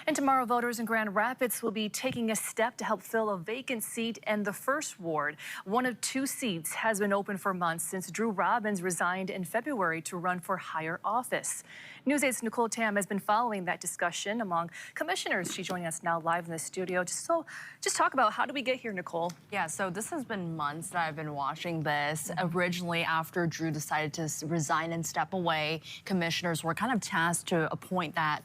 And tomorrow, voters in Grand Rapids will be taking a step to help fill a vacant seat in the first ward. One of two seats has been open for months since Drew Robbins resigned in February to run for higher office. News 8's Nicole Tam has been following that discussion among commissioners. She's joining us now live in the studio. Just talk about how did we get here, Nicole? Yeah, so this has been months that I've been watching this. Originally, after Drew decided to resign and step away, commissioners were kind of tasked to appoint that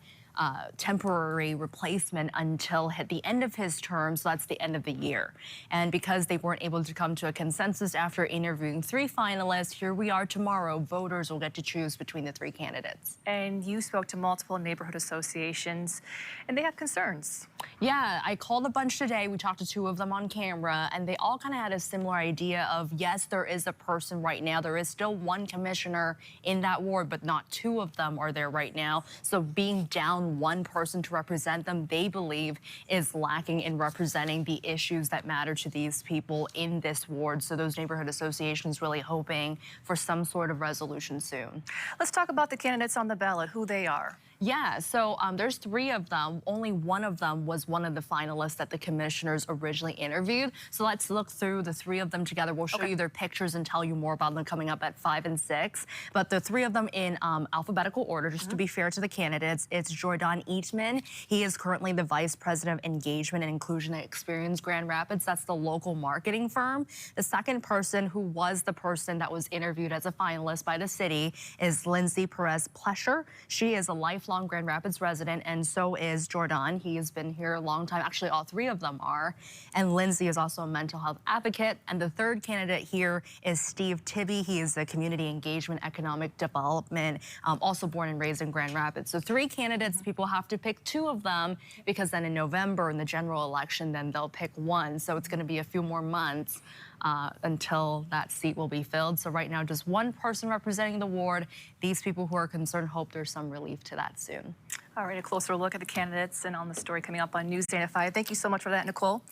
temporary replacement until at the end of his term, so that's the end of the year. And because they weren't able to come to a consensus after interviewing three finalists, here we are tomorrow. Voters will get to choose between the three candidates. And you spoke to multiple neighborhood associations, and they have concerns. Yeah, I called a bunch today. We talked to two of them on camera, and they all kind of had a similar idea of, yes, there is a person right now. There is still one commissioner in that ward, but not two of them are there right now. So being down one person to represent them, they believe is lacking in representing the issues that matter to these people in this ward. So those neighborhood associations really hoping for some sort of resolution soon. Let's talk about the candidates on the ballot, who they are. Yeah, so there's three of them. Only one of them was one of the finalists that the commissioners originally interviewed. So let's look through the three of them together. We'll show you their pictures and tell you more about them coming up at 5 and 6. But the three of them in alphabetical order, just to be fair to the candidates, it's Jordan Eatman. He is currently the Vice President of Engagement and Inclusion at Experience Grand Rapids. That's the local marketing firm. The second person, who was the person that was interviewed as a finalist by the city, is Lindsay Perez-Plesher. She is a lifelong Grand Rapids resident, and so is Jordan. He has been here a long time. Actually, all three of them are. And Lindsay is also a mental health advocate. And the third candidate here is Steve Tibby. He is a community engagement, economic development, also born and raised in Grand Rapids. So three candidates, people have to pick two of them, because then in November, in the general election, then they'll pick one. So it's going to be a few more months until that seat will be filled. So right now, just one person representing the ward. These people who are concerned hope there's some relief to that soon. All right, a closer look at the candidates and on the story coming up on News 8 at 5. Thank you so much for that, Nicole.